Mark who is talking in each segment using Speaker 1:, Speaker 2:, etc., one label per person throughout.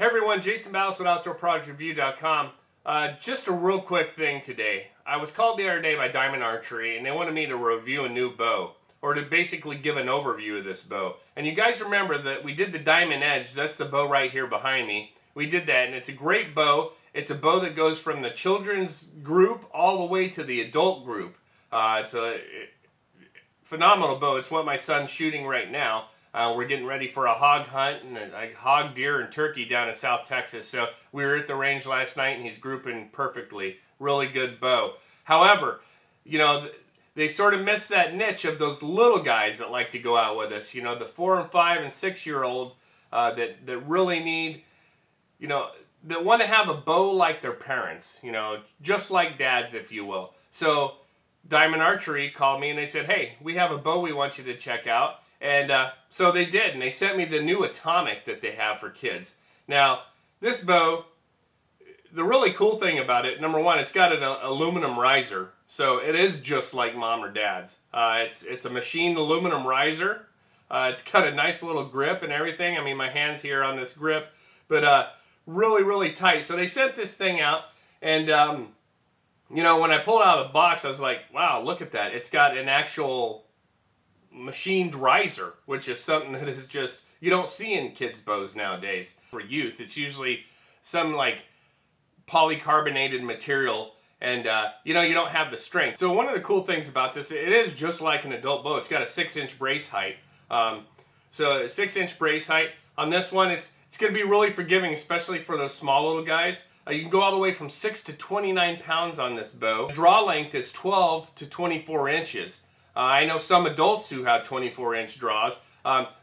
Speaker 1: Hey everyone, Jason Ballas with OutdoorProductReview.com. Just a real quick thing today. I was called the other day by Diamond Archery and they wanted me to review a new bow, or to basically give an overview of this bow. And you guys remember that we did the Diamond Edge. That's the bow right here behind me. We did that and it's a great bow. It's a bow that goes from the children's group all the way to the adult group. It's a phenomenal bow. It's what my son's shooting right now. We're getting ready for a hog hunt and a hog, deer, and turkey down in South Texas. So we were at the range last night and he's grouping perfectly. Really good bow. However, you know, they sort of miss that niche of those little guys that like to go out with us. You know, the 4 and 5 and 6-year-old that really need, you know, that want to have a bow like their parents. You know, just like dads, if you will. So Diamond Archery called me and they said, hey, we have a bow we want you to check out. And so they did, and they sent me the new Atomic that they have for kids. Now, this bow, the really cool thing about it, number one, it's got an aluminum riser. So it is just like mom or dad's. It's a machined aluminum riser. It's got a nice little grip and everything. I mean, my hand's here on this grip, but really, really tight. So they sent this thing out, and you know, when I pulled it out of the box, I was like, wow, look at that. It's got an actual machined riser, which is something that is just, you don't see in kids' bows nowadays. For youth, it's usually some like polycarbonated material, and you know, you don't have the strength. So one of the cool things about this, it is just like an adult bow. It's got a 6-inch brace height. So a 6-inch brace height. On this one, it's going to be really forgiving, especially for those small little guys. You can go all the way from 6 to 29 pounds on this bow. The draw length is 12 to 24 inches. I know some adults who have 24-inch draws.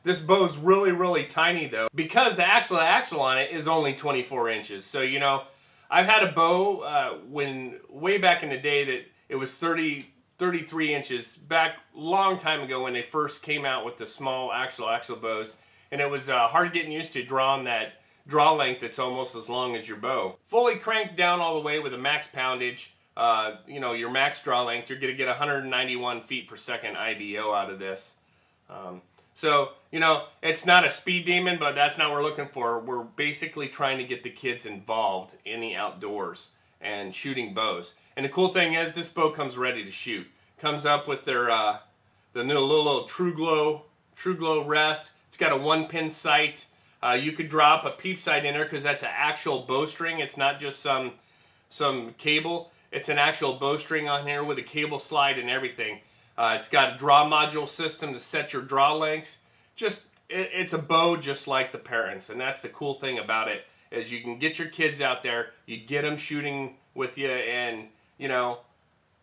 Speaker 1: This bow is really, really tiny though, because the axle on it is only 24 inches. So, you know, I've had a bow way back in the day that it was 33 inches, back a long time ago when they first came out with the small axle bows. And it was hard getting used to drawing that draw length that's almost as long as your bow. Fully cranked down all the way with a max poundage. You know, your max draw length, you're going to get 191 feet per second IBO out of this. So, you know, it's not a speed demon, but that's not what we're looking for. We're basically trying to get the kids involved in the outdoors and shooting bows. And the cool thing is, this bow comes ready to shoot. Comes up with their the new little True Glow rest. It's got a 1-pin sight. You could drop a peep sight in there because that's an actual bowstring. It's not just some cable. It's an actual bowstring on here with a cable slide and everything. It's got a draw module system to set your draw lengths. It's a bow just like the parents, and that's the cool thing about it, is you can get your kids out there, you get them shooting with you, and you know,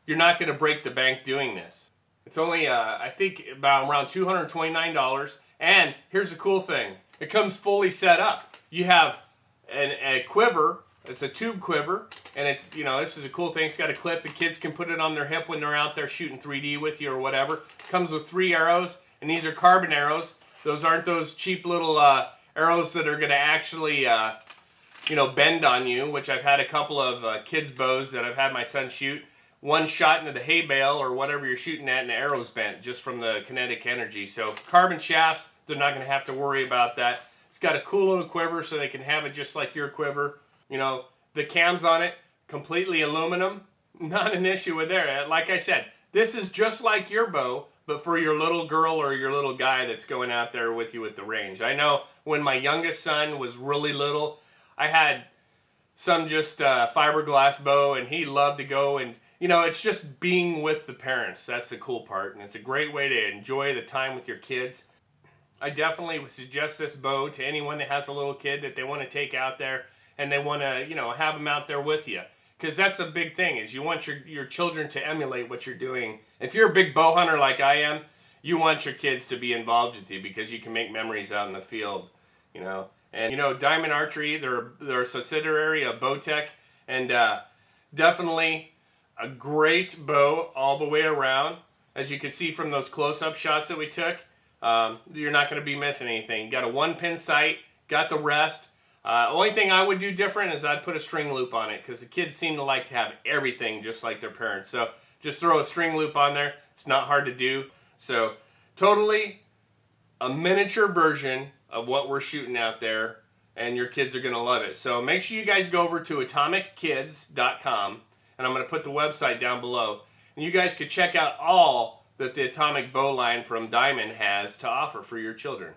Speaker 1: you're not going to break the bank doing this. It's only, I think, around $229, and here's the cool thing. It comes fully set up. You have a quiver. It's a tube quiver, and it's, you know, this is a cool thing. It's got a clip. The kids can put it on their hip when they're out there shooting 3D with you or whatever. It comes with 3 arrows, and these are carbon arrows. Those aren't those cheap little arrows that are going to actually, you know, bend on you, which I've had a couple of kids' bows that I've had my son shoot. One shot into the hay bale or whatever you're shooting at, and the arrow's bent just from the kinetic energy. So carbon shafts, they're not going to have to worry about that. It's got a cool little quiver so they can have it just like your quiver. You know, the cams on it, completely aluminum, not an issue with there. Like I said, this is just like your bow, but for your little girl or your little guy that's going out there with you at the range. I know when my youngest son was really little, I had some just fiberglass bow, and he loved to go, and you know, it's just being with the parents. That's the cool part, and it's a great way to enjoy the time with your kids. I definitely would suggest this bow to anyone that has a little kid that they want to take out there and they want to, you know, have them out there with you. Because that's a big thing, is you want your children to emulate what you're doing. If you're a big bow hunter like I am, you want your kids to be involved with you because you can make memories out in the field, you know. And, you know, Diamond Archery, they're a subsidiary of Bowtech, and definitely a great bow all the way around. As you can see from those close-up shots that we took, you're not going to be missing anything. You got a 1-pin sight, got the rest. Only thing I would do different is I'd put a string loop on it, because the kids seem to like to have everything just like their parents. So just throw a string loop on there. It's not hard to do. So totally a miniature version of what we're shooting out there. and your kids are going to love it. So make sure you guys go over to atomickids.com, and I'm going to put the website down below. And you guys could check out all that the Atomic Bow line from Diamond has to offer for your children.